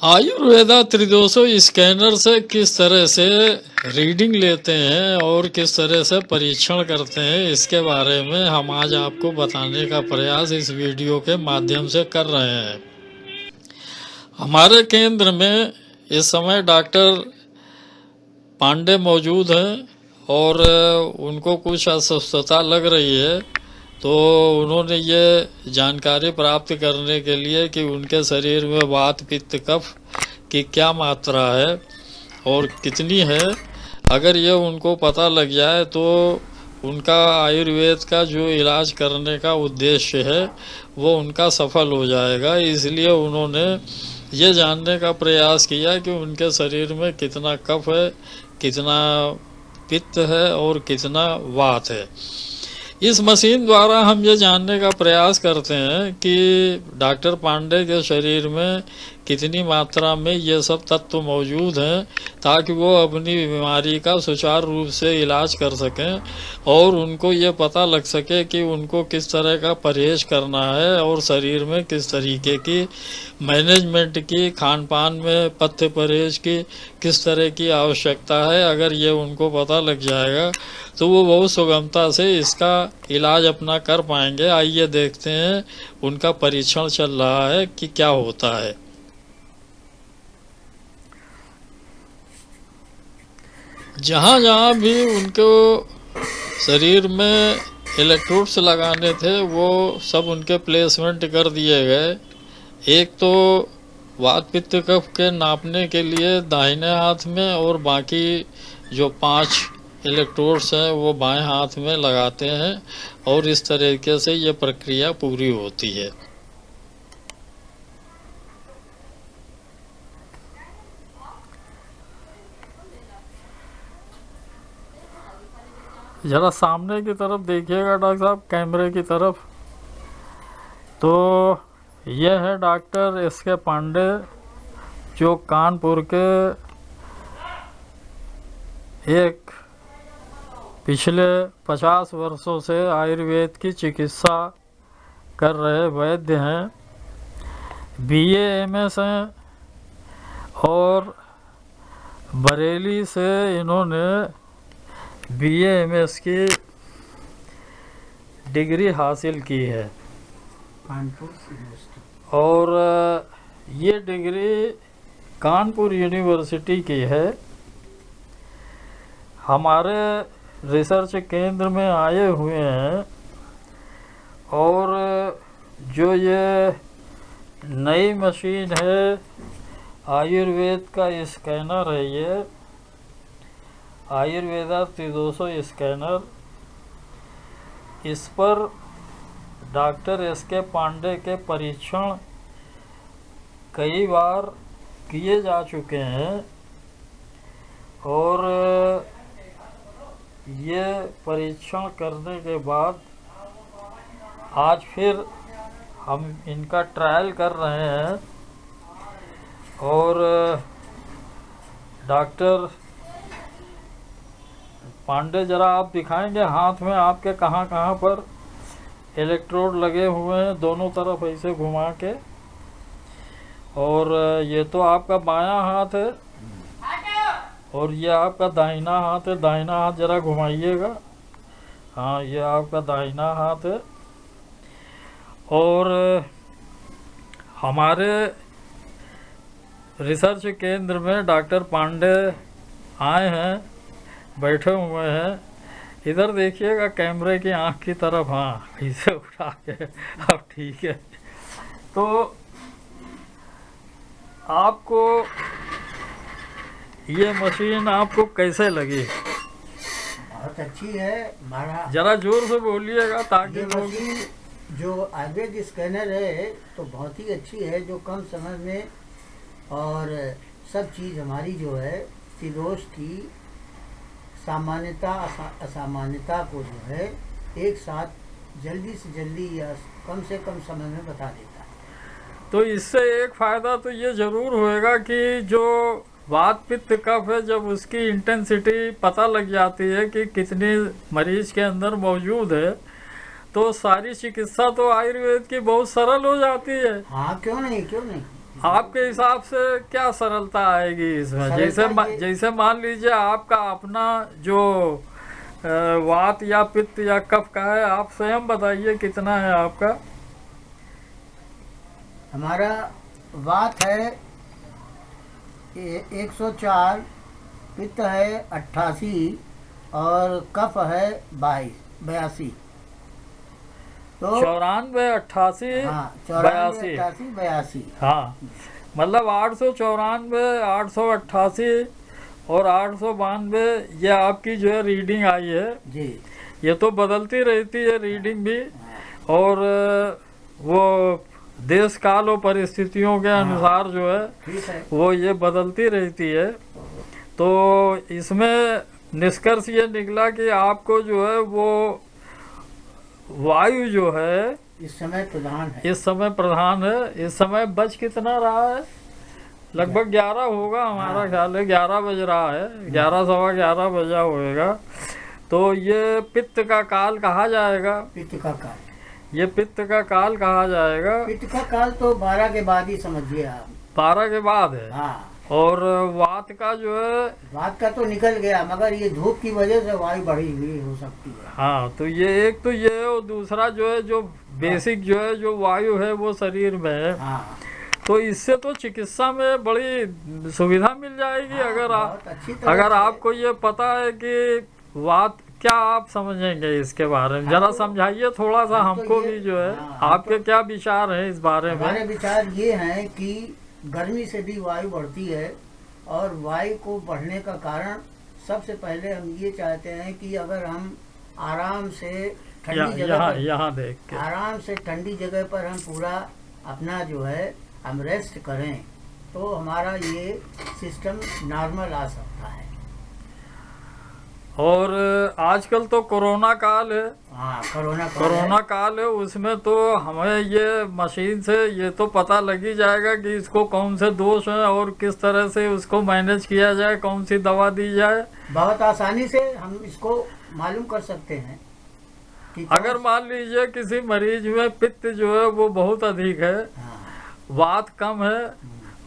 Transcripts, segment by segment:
Ayurveda त्रिदोषो scanner से किस तरह से रीडिंग लेते हैं और किस तरह से परीक्षण करते हैं, इसके बारे में हम आज आपको बताने का प्रयास इस वीडियो के माध्यम से कर रहे हैं। हमारे केंद्र में इस समय डॉक्टर पांडे मौजूद हैं और उनको कुछ अस्वस्थता लग रही है, तो उन्होंने ये जानकारी प्राप्त करने के लिए कि उनके शरीर में वात पित्त कफ की क्या मात्रा है और कितनी है, अगर ये उनको पता लग जाए तो उनका आयुर्वेद का जो इलाज करने का उद्देश्य है वो उनका सफल हो जाएगा। इसलिए उन्होंने ये जानने का प्रयास किया कि उनके शरीर में कितना कफ है, कितना पित्त है और कितना वात है। इस मशीन द्वारा हम ये जानने का प्रयास करते हैं कि डॉक्टर पांडे के शरीर में कितनी मात्रा में ये सब तत्व मौजूद हैं, ताकि वो अपनी बीमारी का सुचारू रूप से इलाज कर सकें और उनको ये पता लग सके कि उनको किस तरह का परहेज करना है और शरीर में किस तरीके की मैनेजमेंट की, खान पान में पथ्य परहेज की किस तरह की आवश्यकता है। अगर ये उनको पता लग जाएगा तो वो बहुत सुगमता से इसका इलाज अपना कर पाएंगे। आइए देखते हैं उनका परीक्षण चल रहा है कि क्या होता है। जहाँ जहाँ भी उनको शरीर में इलेक्ट्रोड्स लगाने थे वो सब उनके प्लेसमेंट कर दिए गए। एक तो वात पित्त कफ के नापने के लिए दाहिने हाथ में और बाकी जो 5 इलेक्ट्रोड्स हैं वो बाएं हाथ में लगाते हैं और इस तरीके से ये प्रक्रिया पूरी होती है। जरा सामने की तरफ देखिएगा डॉक्टर साहब, कैमरे की तरफ। तो यह है डॉक्टर एस के पांडे, जो कानपुर के एक पिछले 50 वर्षों से आयुर्वेद की चिकित्सा कर रहे वैद्य हैं। बीए एमएस हैं और बरेली से इन्होंने बीए एमएस की डिग्री हासिल की है और ये डिग्री कानपुर यूनिवर्सिटी की है। हमारे रिसर्च केंद्र में आए हुए हैं और जो ये नई मशीन है आयुर्वेद का स्कैनर है, ये आयुर्वेदा त्रिदोषो स्कैनर, इस पर डॉक्टर एस के पांडे के परीक्षण कई बार किए जा चुके हैं और ये परीक्षण करने के बाद आज फिर हम इनका ट्रायल कर रहे हैं और डॉक्टर पांडे जरा आप दिखाएंगे हाथ में आपके कहाँ कहाँ पर इलेक्ट्रोड लगे हुए हैं, दोनों तरफ ऐसे घुमा के। और ये तो आपका बायां हाथ है और ये आपका दाहिना हाथ है। दाहिना हाथ जरा घुमाइएगा। हाँ, ये आपका दाहिना हाथ है। और हमारे रिसर्च केंद्र में डॉक्टर पांडे आए हैं, बैठे हुए हैं। इधर देखिएगा कैमरे की आंख की तरफ। हाँ, इसे उठा के अब ठीक है। तो आपको ये मशीन आपको कैसे लगी? बहुत अच्छी है। हमारा जरा जोर से बोलिएगा ताकि ये लोग। मशीन जो आयुर्वेद स्कैनर है तो बहुत ही अच्छी है, जो कम समय में और सब चीज़ हमारी जो है त्रिदोष की सामान्यता असामान्यता को जो है एक साथ जल्दी से जल्दी या कम से कम समय में बता देता है। तो इससे एक फायदा तो ये जरूर होएगा कि जो वात पित्त कफ है, जब उसकी इंटेंसिटी पता लग जाती है कि कितनी मरीज के अंदर मौजूद है, तो सारी चिकित्सा तो आयुर्वेद की बहुत सरल हो जाती है। हाँ, क्यों नहीं, क्यों नहीं। आपके हिसाब से क्या सरलता आएगी इसमें? जैसे मान लीजिए आपका अपना जो वात या पित्त या कफ का है, आप स्वयं बताइए कितना है आपका? हमारा वात है 104, पित्त है 88 और कफ है 82। तो 94, 88, हाँ, 82। 82। हाँ, मतलब 894, 888 और 892 ये आपकी जो है रीडिंग आई है जी। ये तो बदलती रहती है रीडिंग भी, और वो देश काल और परिस्थितियों के अनुसार जो है ठीक है। वो ये बदलती रहती है। तो इसमें निष्कर्ष ये निकला कि आपको जो है वो वायु जो है इस समय प्रधान है। इस समय प्रधान है। इस समय बज कितना रहा है? लगभग 11 होगा, हमारा ख्याल है 11 बज रहा है, 11 सवा 11 बजा होएगा। तो ये पित्त का काल कहा जाएगा। पित्त का काल, ये पित्त का काल कहा जाएगा। पित्त का काल तो 12 के बाद ही समझिए आप। 12 के बाद है। हाँ, और वात का जो है, वात का तो निकल गया, मगर ये धूप की वजह से वायु बढ़ी हुई हो सकती है। हाँ, तो ये एक तो ये, और दूसरा जो है जो बेसिक जो है जो वायु है वो शरीर में है। हाँ, तो इससे तो चिकित्सा में बड़ी सुविधा मिल जाएगी। हाँ, अगर बहुत अच्छी तरह अगर से। आपको ये पता है कि वात, क्या आप समझेंगे इसके बारे में? जरा समझाइए थोड़ा सा हमको भी जो है। आपके क्या विचार हैं इस बारे में? हमारे विचार ये हैं कि गर्मी से भी वायु बढ़ती है, और वायु को बढ़ने का कारण सबसे पहले हम ये चाहते हैं कि अगर हम आराम से ठंडी जगह पर, यहाँ देख के आराम से ठंडी जगह पर हम पूरा अपना जो है हम रेस्ट करें, तो हमारा ये सिस्टम नॉर्मल आ सकता है। और आजकल तो कोरोना काल है। हाँ, कोरोना काल है, उसमें तो हमें ये मशीन से ये तो पता लग ही जाएगा कि इसको कौन से दोष हैं और किस तरह से उसको मैनेज किया जाए, कौन सी दवा दी जाए। बहुत आसानी से हम इसको मालूम कर सकते हैं कि अगर मान लीजिए किसी मरीज में पित्त जो है वो बहुत अधिक है, हाँ, वात कम है,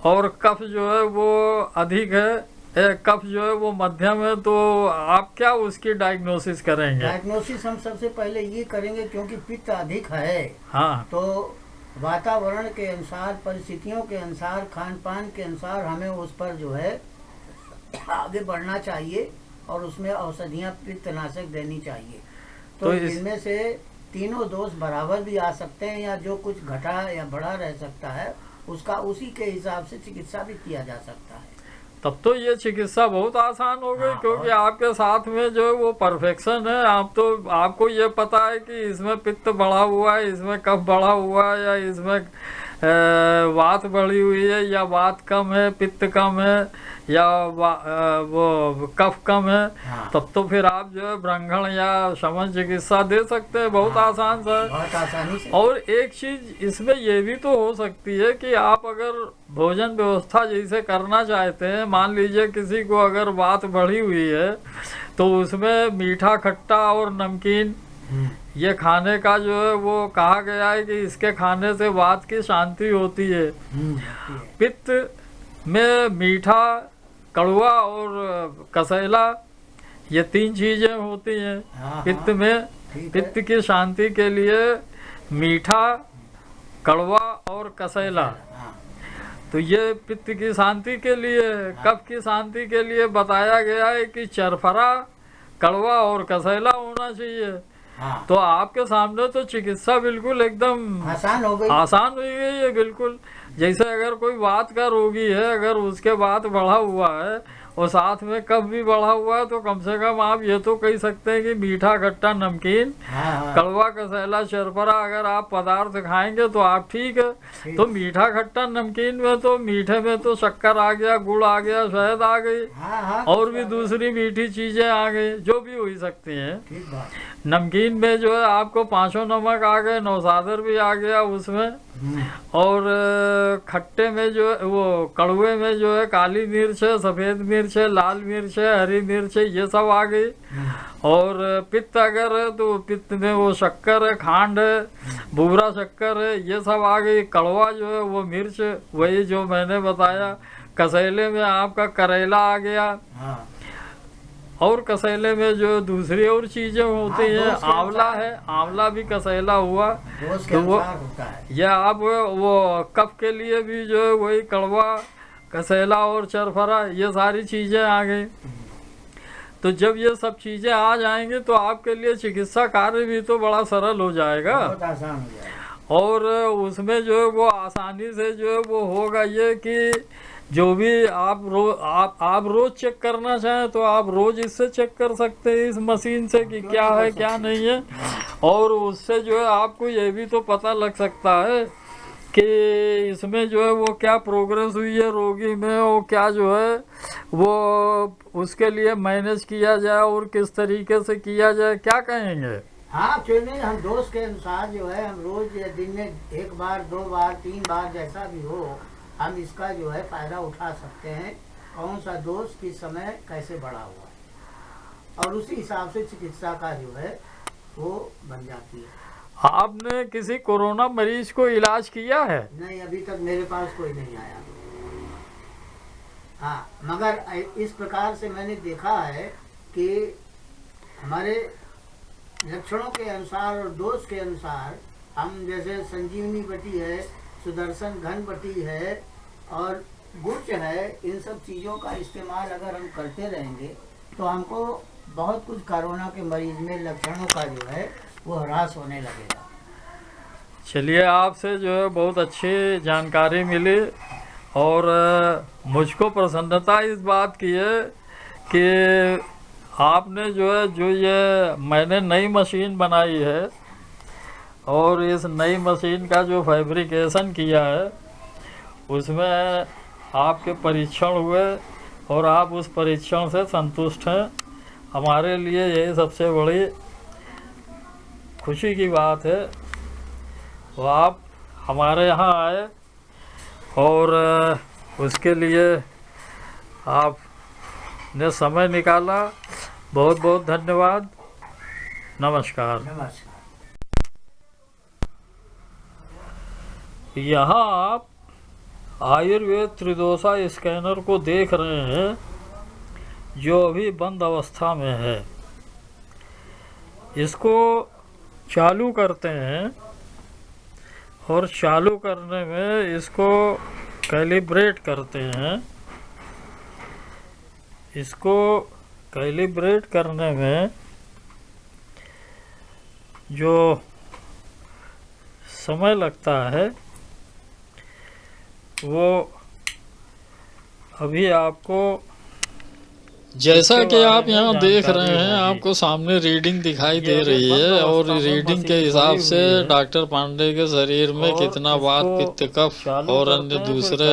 और कफ जो है वो अधिक है, कफ जो है वो मध्यम है, तो आप क्या उसकी डायग्नोसिस करेंगे? डायग्नोसिस हम सबसे पहले ये करेंगे, क्योंकि पित्त अधिक है हाँ, तो वातावरण के अनुसार, परिस्थितियों के अनुसार, खान पान के अनुसार हमें उस पर जो है आगे बढ़ना चाहिए, और उसमें औषधियाँ पित्तनाशक देनी चाहिए। तो इनमें से तीनों दोष बराबर भी आ सकते हैं, या जो कुछ घटा या बढ़ा रह सकता है उसका उसी के हिसाब से चिकित्सा भी किया जा सकता है। तब तो ये चिकित्सा बहुत आसान हो गई। हाँ, क्योंकि आपके साथ में जो है वो परफेक्शन है। आपको ये पता है कि इसमें पित्त बढ़ा हुआ है, इसमें कफ बढ़ा हुआ है, या इसमें वात बढ़ी हुई है, या वात कम है, पित्त कम है, या वो कफ कम है। हाँ। तब तो फिर आप जो है ब्राह्मण या शमन चिकित्सा दे सकते हैं, बहुत आसान सा है। बहुत आसानी से। और एक चीज इसमें ये भी तो हो सकती है कि आप अगर भोजन व्यवस्था जैसे करना चाहते हैं, मान लीजिए किसी को अगर वात बढ़ी हुई है तो उसमें मीठा, खट्टा और नमकीन ये खाने का जो है वो कहा गया है कि इसके खाने से वात की शांति होती है। पित्त में मीठा, कड़वा और कसैला ये 3 चीजें होती हैं। हाँ, पित्त में पित्त की शांति के लिए मीठा, कड़वा और कसैला। हाँ, तो ये पित्त की शांति के लिए। कफ की शांति के लिए बताया गया है कि चरफरा, कड़वा और कसैला होना चाहिए। हाँ। तो आपके सामने तो चिकित्सा बिल्कुल एकदम आसान हो गई। आसान हो गई है बिल्कुल। जैसे अगर कोई वात का रोगी है, अगर उसके वात बढ़ा हुआ है और साथ में कफ भी बढ़ा हुआ है, तो कम से कम आप ये तो कह सकते हैं कि मीठा, खट्टा, नमकीन, हाँ, कड़वा, कसैला, चरफरा अगर आप पदार्थ खाएंगे तो आप ठीक है। तो मीठा, खट्टा, नमकीन में तो मीठे में तो शक्कर आ गया, गुड़ आ गया, शहद आ गई, हाँ, हाँ, और भी दूसरी मीठी चीजें आ गई, जो भी हो सकती हैं। ठीक बात। नमकीन में जो है आपको 5 नमक आ गए, नौसादर भी आ गया उसमें, और खट्टे में जो है वो कड़वे में जो है काली मिर्च है, सफ़ेद मिर्च है, लाल मिर्च है, हरी मिर्च है, ये सब आ गई। और पित्त अगर है तो पित्त में वो शक्कर है, खांड है, भूरा शक्कर है, ये सब आ गई। कड़वा जो है वो मिर्च, वही जो मैंने बताया। कसेले में आपका करेला आ गया। और कसेले में जो दूसरी और चीजें होती हैं, आंवला है, आंवला भी कसेला हुआ। तो वो होता है। या आप वो कफ के लिए भी जो है वही कड़वा, कसेला और चरफरा, ये सारी चीजें आ गई। तो जब ये सब चीजें आ जाएंगी तो आपके लिए चिकित्सा कार्य भी तो बड़ा सरल हो जाएगा, बहुत आसान हो जाएगा। और उसमें जो है वो आसानी से जो है वो होगा ये कि जो भी आप रोज चेक करना चाहें तो आप रोज इससे चेक कर सकते हैं, इस मशीन से, कि क्या है क्या नहीं है। और उससे जो है आपको ये भी तो पता लग सकता है कि इसमें जो है वो क्या प्रोग्रेस हुई है रोगी में, और क्या जो है वो उसके लिए मैनेज किया जाए और किस तरीके से किया जाए। क्या कहेंगे? हाँ, क्यों नहीं। हम डोज के अनुसार जो है हम रोज या दिन में 1 बार 2 बार 3 बार जैसा भी हो, हम इसका जो है फायदा उठा सकते हैं। कौन सा डोज किस समय कैसे बढ़ा हुआ है, और उसी हिसाब से चिकित्सा का जो है वो बन जाती है। आपने किसी कोरोना मरीज को इलाज किया है? नहीं, अभी तक मेरे पास कोई नहीं आया। हाँ, मगर इस प्रकार से मैंने देखा है कि हमारे लक्षणों के अनुसार और डोज के अनुसार, हम जैसे संजीवनी बटी है, सुदर्शन घन बटी है और गुर्च है, इन सब चीज़ों का इस्तेमाल अगर हम करते रहेंगे तो हमको बहुत कुछ कोरोना के मरीज में लक्षणों का जो है वो ह्रास होने लगेगा। चलिए, आपसे जो है बहुत अच्छी जानकारी मिली, और मुझको प्रसन्नता इस बात की है कि आपने जो है जो ये मैंने नई मशीन बनाई है, और इस नई मशीन का जो फैब्रिकेशन किया है उसमें आपके परीक्षण हुए और आप उस परीक्षण से संतुष्ट हैं। हमारे लिए यही सबसे बड़ी खुशी की बात है। तो आप हमारे यहाँ आए, और उसके लिए आपने समय निकाला, बहुत बहुत धन्यवाद। नमस्कार। नमस्कार। यहाँ आप आयुर्वेद त्रिदोषा स्कैनर को देख रहे हैं, जो अभी बंद अवस्था में है। इसको चालू करते हैं, और चालू करने में इसको कैलिब्रेट करते हैं। इसको कैलिब्रेट करने में जो समय लगता है वो अभी आपको, जैसा कि आप यहाँ देख रहे हैं, आपको सामने रीडिंग दिखाई दे रही है, और रीडिंग के हिसाब से डॉक्टर पांडे के शरीर में कितना वात, पित्त, कफ और अन्य दूसरे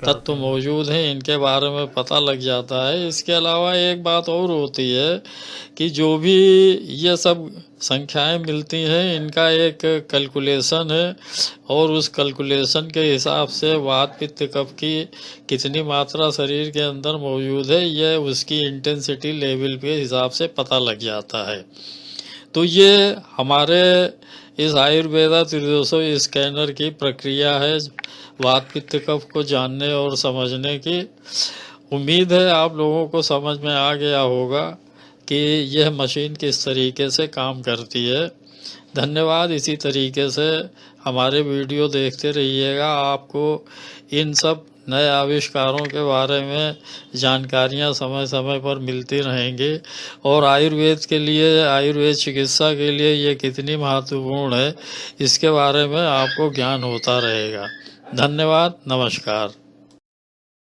तत्व मौजूद हैं, इनके बारे में पता लग जाता है। इसके अलावा एक बात और होती है कि जो भी ये सब संख्याएं मिलती हैं, इनका एक कैलकुलेशन है, और उस कैलकुलेशन के हिसाब से वात, पित्त, कफ की कितनी मात्रा शरीर के अंदर मौजूद है, यह उसकी इंटेंसिटी लेवल के हिसाब से पता लग जाता है। तो ये हमारे इस आयुर्वेदा त्रिदोषो स्कैनर की प्रक्रिया है वात, पित्त, कफ को जानने और समझने की। उम्मीद है आप लोगों को समझ में आ गया होगा कि यह मशीन किस तरीके से काम करती है। धन्यवाद। इसी तरीके से हमारे वीडियो देखते रहिएगा। आपको इन सब नए आविष्कारों के बारे में जानकारियां समय समय पर मिलती रहेंगी, और आयुर्वेद के लिए, आयुर्वेद चिकित्सा के लिए ये कितनी महत्वपूर्ण है, इसके बारे में आपको ज्ञान होता रहेगा। धन्यवाद। नमस्कार।